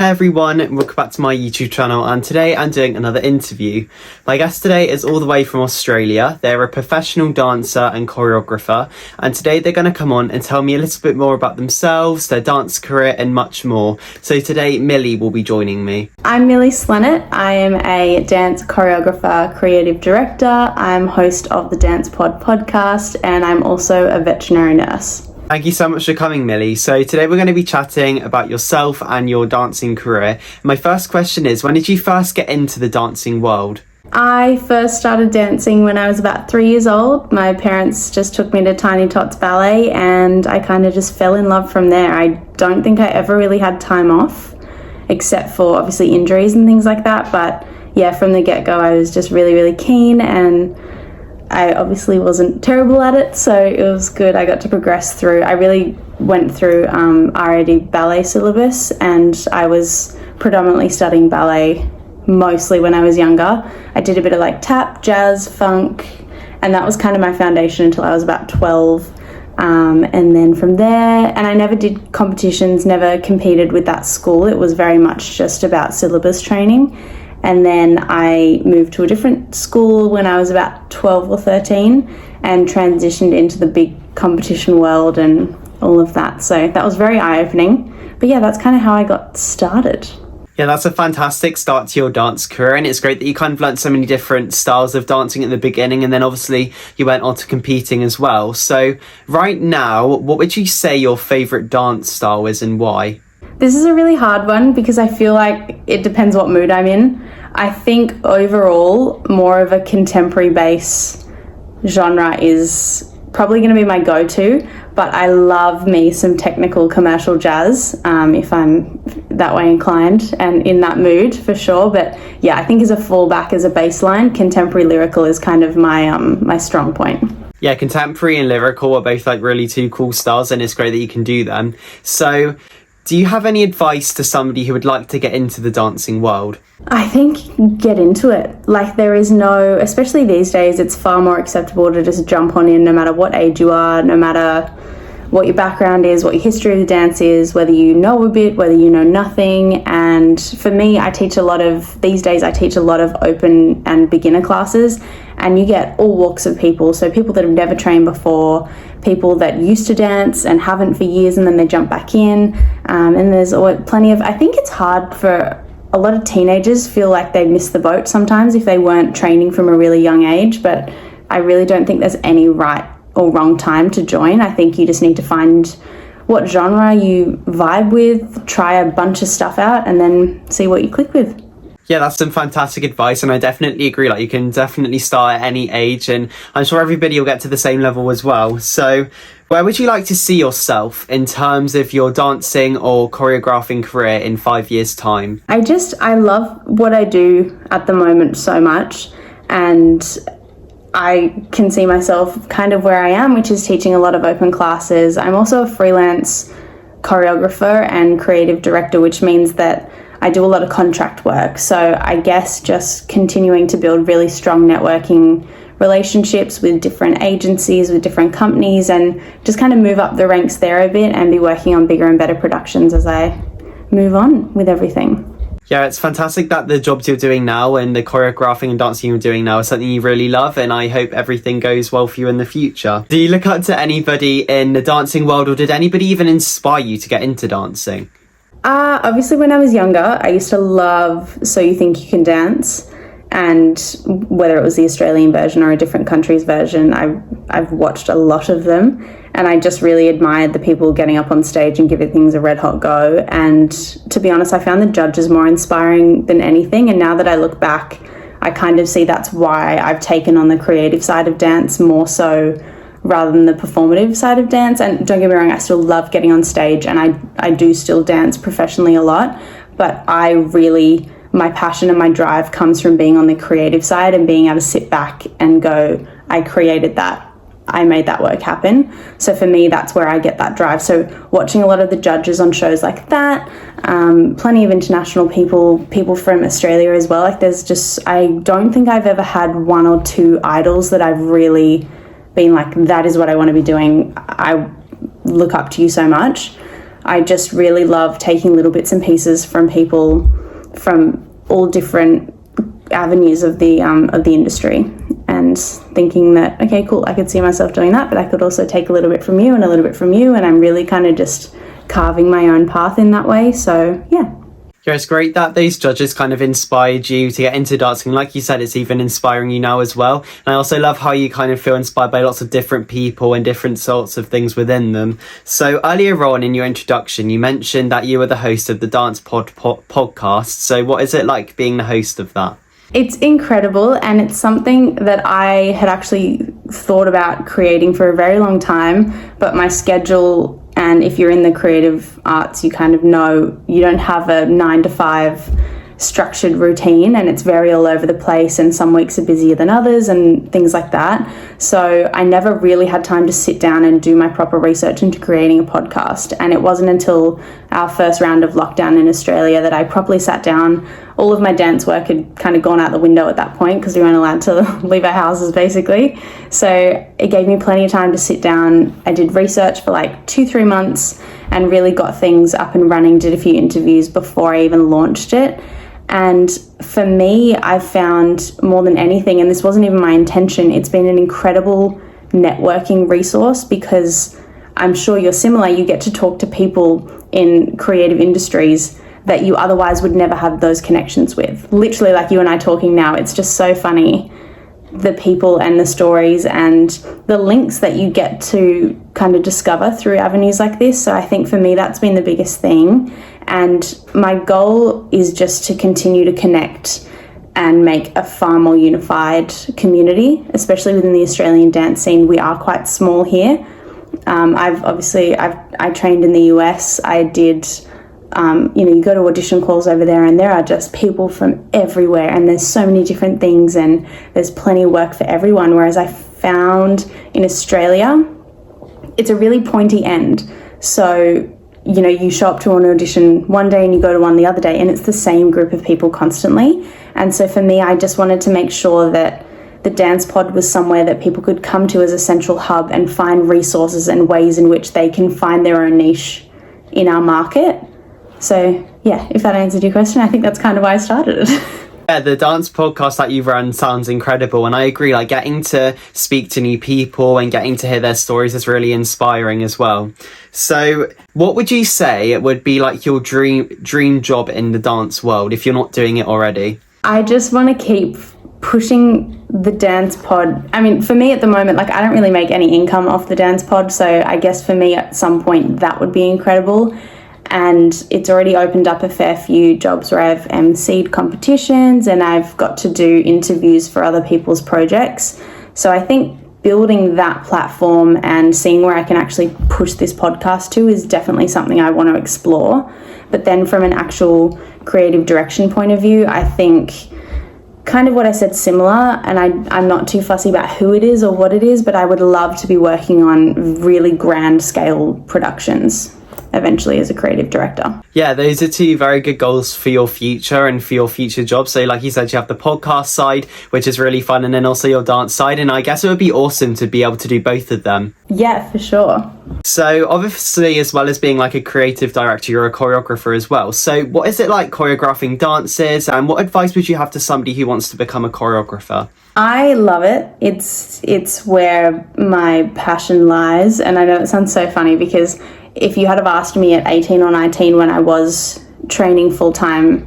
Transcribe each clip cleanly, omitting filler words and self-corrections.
Hey everyone, welcome back to my YouTube channel, and today I'm doing another interview. My guest today is all the way from Australia. They're a professional dancer and choreographer, and today they're going to come on and tell me a little bit more about themselves, their dance career and much more. So today Millie will be joining me. I'm Millie SLENNETT. I am a dance choreographer, creative director. I'm host of the Dance Pod podcast, and I'm also a veterinary nurse. Thank you so much for coming, Millie. So today we're going to be chatting about yourself and your dancing career. My first question is, when did you first get into the dancing world? I first started dancing when I was about 3 years old. My parents just took me to Tiny Tots Ballet and I kind of just fell in love from there. I don't think I ever really had time off, except for obviously injuries and things like that. But yeah, from the get-go I was just really, really keen, and I obviously wasn't terrible at it, so it was good. I got to progress through. I really went through RAD ballet syllabus, and I was predominantly studying ballet mostly when I was younger. I did a bit of like tap, jazz, funk, and that was kind of my foundation until I was about 12. And then from there, and I never did competitions, never competed with that school. It was very much just about syllabus training. And then I moved to a different school when I was about 12 or 13 and transitioned into the big competition world and all of that. So that was very eye-opening. But yeah, that's kind of how I got started. Yeah, that's a fantastic start to your dance career, and it's great that you kind of learnt so many different styles of dancing at the beginning, and then obviously you went on to competing as well. So right now, what would you say your favourite dance style is and why? This is a really hard one because I feel like it depends what mood I'm in. I think overall, more of a contemporary bass genre is probably going to be my go-to, but I love me some technical commercial jazz if I'm that way inclined and in that mood for sure. But yeah, I think as a fallback, as a baseline, contemporary lyrical is kind of my strong point. Yeah, contemporary and lyrical are both like really two cool styles, and it's great that you can do them. So do you have any advice to somebody who would like to get into the dancing world? I think get into it. Like, there is no, especially these days, it's far more acceptable to just jump on in no matter what age you are, no matter what your background is, what your history of the dance is, whether you know a bit, whether you know nothing. And for me, these days I teach a lot of open and beginner classes, and you get all walks of people. So people that have never trained before, people that used to dance and haven't for years and then they jump back in. And there's plenty of, I think it's hard for a lot of teenagers feel like they miss the boat sometimes if they weren't training from a really young age, but I really don't think there's any right or wrong time to join. I think you just need to find what genre you vibe with, try a bunch of stuff out, and then see what you click with. Yeah, that's some fantastic advice, and I definitely agree. Like, you can definitely start at any age, and I'm sure everybody will get to the same level as well. So where would you like to see yourself in terms of your dancing or choreographing career in 5 years' time? I love what I do at the moment so much, and I can see myself kind of where I am, which is teaching a lot of open classes. I'm also a freelance choreographer and creative director, which means that I do a lot of contract work. So I guess just continuing to build really strong networking relationships with different agencies, with different companies, and just kind of move up the ranks there a bit and be working on bigger and better productions as I move on with everything. Yeah, it's fantastic that the jobs you're doing now and the choreographing and dancing you're doing now is something you really love, and I hope everything goes well for you in the future. Do you look up to anybody in the dancing world, or did anybody even inspire you to get into dancing? Obviously when I was younger, I used to love So You Think You Can Dance, and whether it was the Australian version or a different country's version, I've watched a lot of them, and I just really admired the people getting up on stage and giving things a red hot go. And to be honest, I found the judges more inspiring than anything, and now that I look back, I kind of see that's why I've taken on the creative side of dance more so rather than the performative side of dance. And don't get me wrong, I still love getting on stage, and I do still dance professionally a lot, but my passion and my drive comes from being on the creative side and being able to sit back and go, I created that, I made that work happen. So for me, that's where I get that drive. So watching a lot of the judges on shows like that, plenty of international people from Australia as well. Like, I don't think I've ever had one or two idols that I've really been like, that is what I want to be doing. I look up to you so much. I just really love taking little bits and pieces from people from all different avenues of the industry, and thinking that, okay, cool, I could see myself doing that, but I could also take a little bit from you and a little bit from you, and I'm really kind of just carving my own path in that way. So yeah. Yeah, it's great that those judges kind of inspired you to get into dancing. Like you said, it's even inspiring you now as well. And I also love how you kind of feel inspired by lots of different people and different sorts of things within them. So earlier on in your introduction, you mentioned that you were the host of the Dance podcast. So what is it like being the host of that? It's incredible, and it's something that I had actually thought about creating for a very long time, but my schedule, and if you're in the creative arts, you kind of know you don't have a 9 to 5 structured routine, and it's very all over the place, and some weeks are busier than others and things like that. So I never really had time to sit down and do my proper research into creating a podcast, and it wasn't until our first round of lockdown in Australia that I properly sat down. All of my dance work had kind of gone out the window at that point because we weren't allowed to leave our houses basically. So it gave me plenty of time to sit down. I did research for like 2-3 months and really got things up and running, did a few interviews before I even launched it. And for me, I've found more than anything, and this wasn't even my intention, it's been an incredible networking resource, because I'm sure you're similar. You get to talk to people in creative industries that you otherwise would never have those connections with. Literally, like you and I talking now, it's just so funny, the people and the stories and the links that you get to kind of discover through avenues like this. So I think for me, that's been the biggest thing. And my goal is just to continue to connect and make a far more unified community, especially within the Australian dance scene. We are quite small here. I trained in the US. I did, you go to audition calls over there, and there are just people from everywhere, and there's so many different things, and there's plenty of work for everyone. Whereas I found in Australia, it's a really pointy end. So you show up to an audition one day and you go to one the other day, and it's the same group of people constantly. And so for me, I just wanted to make sure that the Dance Pod was somewhere that people could come to as a central hub and find resources and ways in which they can find their own niche in our market. So yeah, if that answered your question, I think that's kind of why I started it. Yeah, the dance podcast that you've run sounds incredible, and I agree, like getting to speak to new people and getting to hear their stories is really inspiring as well. So what would you say would be like your dream job in the dance world if you're not doing it already? I just want to keep pushing the Dance Pod. I mean, for me at the moment, like I don't really make any income off the Dance Pod, so I guess for me at some point that would be incredible. And it's already opened up a fair few jobs where I've emceed competitions and I've got to do interviews for other people's projects. So I think building that platform and seeing where I can actually push this podcast to is definitely something I want to explore. But then from an actual creative direction point of view, I think kind of what I said similar, and I'm not too fussy about who it is or what it is, but I would love to be working on really grand scale productions eventually as a creative director. Yeah, those are two very good goals for your future and for your future job. So like you said, you have the podcast side, which is really fun, and then also your dance side, and I guess it would be awesome to be able to do both of them. Yeah, for sure. So obviously, as well as being like a creative director, you're a choreographer as well. So what is it like choreographing dances, and what advice would you have to somebody who wants to become a choreographer? I love it. It's where my passion lies, and I know it sounds so funny because if you had have asked me at 18 or 19 when I was training full-time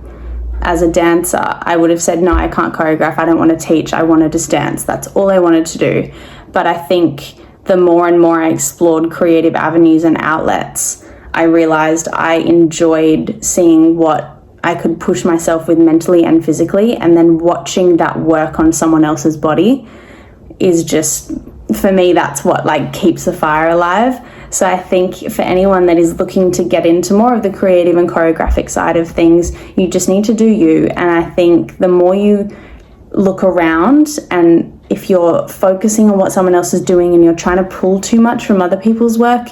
as a dancer, I would have said, no, I can't choreograph, I don't want to teach, I want to just dance. That's all I wanted to do. But I think the more and more I explored creative avenues and outlets, I realized I enjoyed seeing what I could push myself with mentally and physically, and then watching that work on someone else's body is just, for me, that's what like keeps the fire alive. So I think for anyone that is looking to get into more of the creative and choreographic side of things, you just need to do you. And I think the more you look around, and if you're focusing on what someone else is doing and you're trying to pull too much from other people's work,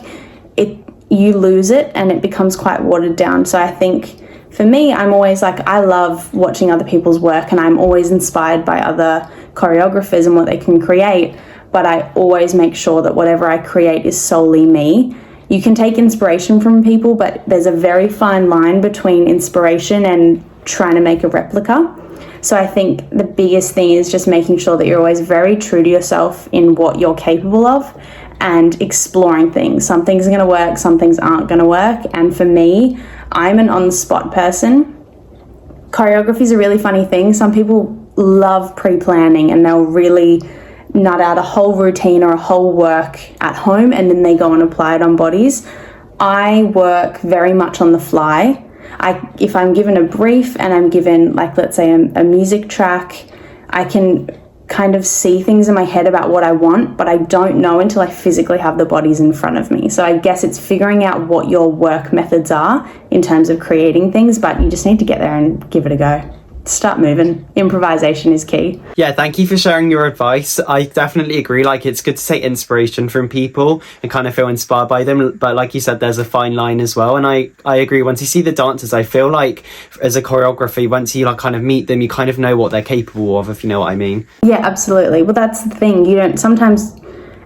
you lose it and it becomes quite watered down. So I think for me, I'm always like, I love watching other people's work, and I'm always inspired by other choreographers and what they can create. But I always make sure that whatever I create is solely me. you can take inspiration from people, but there's a very fine line between inspiration and trying to make a replica. So I think the biggest thing is just making sure that you're always very true to yourself in what you're capable of and exploring things. Some things are going to work, some things aren't going to work. And for me, I'm an on-the-spot person. Choreography is a really funny thing. Some people love pre-planning and they'll really nut out a whole routine or a whole work at home and then they go and apply it on bodies. I work very much on the fly. If I'm given a brief and I'm given, like, let's say a music track, I can kind of see things in my head about what I want, but I don't know until I physically have the bodies in front of me. So I guess it's figuring out what your work methods are in terms of creating things, but you just need to get there and give it a go. Start moving. Improvisation is key. Yeah, thank you for sharing your advice. I definitely agree. Like, it's good to take inspiration from people and kind of feel inspired by them. But like you said, there's a fine line as well. And I agree. Once you see the dancers, I feel like as a choreography, once you like kind of meet them, you kind of know what they're capable of, if you know what I mean. Yeah, absolutely. Well, that's the thing. You don't sometimes,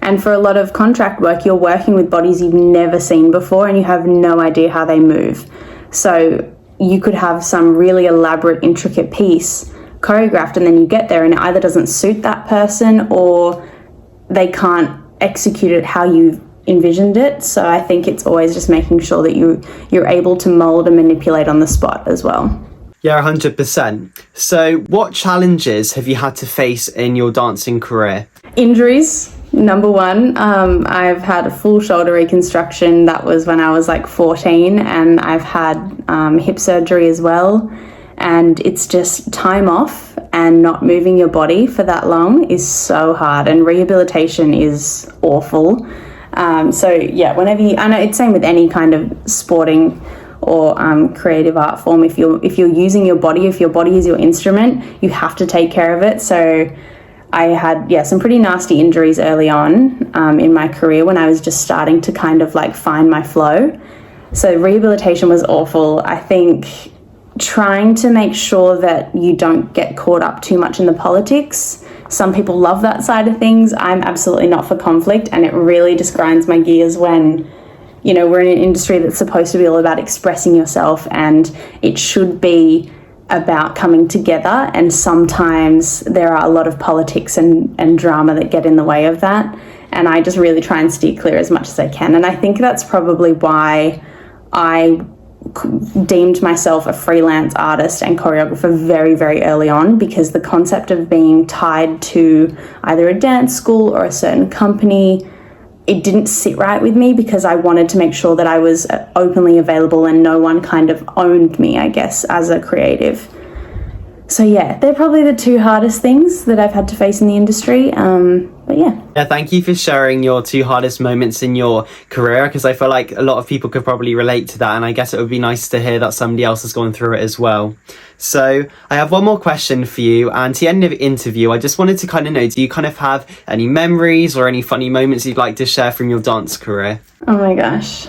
and for a lot of contract work, you're working with bodies you've never seen before and you have no idea how they move. So you could have some really elaborate, intricate piece choreographed and then you get there and it either doesn't suit that person or they can't execute it how you envisioned it. So I think it's always just making sure that you're able to mold and manipulate on the spot as well. Yeah, 100%. So what challenges have you had to face in your dancing career? Injuries. Number one, I've had a full shoulder reconstruction. That was when I was like 14, and I've had hip surgery as well. And it's just time off and not moving your body for that long is so hard, and rehabilitation is awful. So yeah, I know it's same with any kind of sporting or creative art form. If you're using your body, if your body is your instrument, you have to take care of it. So I had, some pretty nasty injuries early on in my career when I was just starting to kind of like find my flow. So rehabilitation was awful. I think trying to make sure that you don't get caught up too much in the politics. Some people love that side of things. I'm absolutely not for conflict, and it really just grinds my gears when, we're in an industry that's supposed to be all about expressing yourself, and it should be about coming together, and sometimes there are a lot of politics and drama that get in the way of that, and I just really try and steer clear as much as I can. And I think that's probably why I deemed myself a freelance artist and choreographer very, very early on, because the concept of being tied to either a dance school or a certain company, it didn't sit right with me, because I wanted to make sure that I was openly available and no one kind of owned me, I guess, as a creative. So yeah, they're probably the two hardest things that I've had to face in the industry. But yeah. Yeah, thank you for sharing your two hardest moments in your career, because I feel like a lot of people could probably relate to that, and I guess it would be nice to hear that somebody else has gone through it as well. So I have one more question for you, and to the end of the interview, I just wanted to kind of know, do you kind of have any memories or any funny moments you'd like to share from your dance career? Oh my gosh.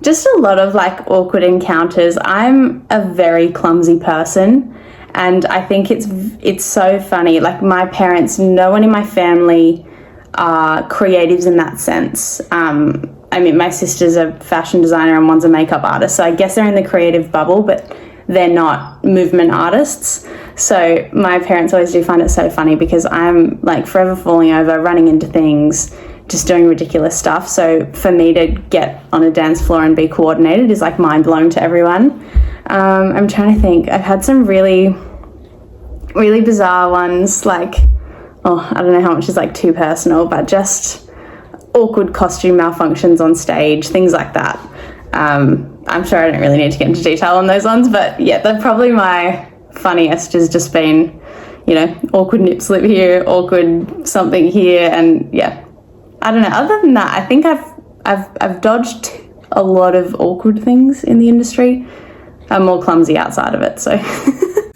Just a lot of like awkward encounters. I'm a very clumsy person, and I think it's so funny. Like, my parents, no one in my family are creatives in that sense. I mean, my sister's a fashion designer and one's a makeup artist, so I guess they're in the creative bubble, but they're not movement artists. So my parents always do find it so funny, because I'm like forever falling over, running into things, just doing ridiculous stuff. So for me to get on a dance floor and be coordinated is like mind blowing to everyone. I'm trying to think. I've had some really, really bizarre ones, like, I don't know how much is like too personal, but just awkward costume malfunctions on stage, things like that. I'm sure I don't really need to get into detail on those ones, but yeah, they're probably my funniest, has just been, awkward nip slip here, awkward something here, and yeah, I don't know. Other than that, I think I've dodged a lot of awkward things in the industry. I'm more clumsy outside of it, so.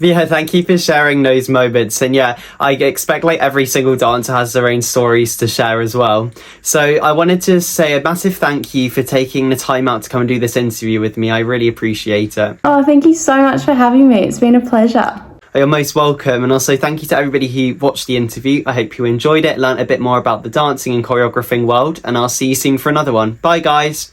Yeah, thank you for sharing those moments. And yeah, I expect like every single dancer has their own stories to share as well. So I wanted to say a massive thank you for taking the time out to come and do this interview with me. I really appreciate it. Oh, thank you so much for having me. It's been a pleasure. You're most welcome, and also thank you to everybody who watched the interview. I hope you enjoyed it, learnt a bit more about the dancing and choreographing world, and I'll see you soon for another one. Bye guys!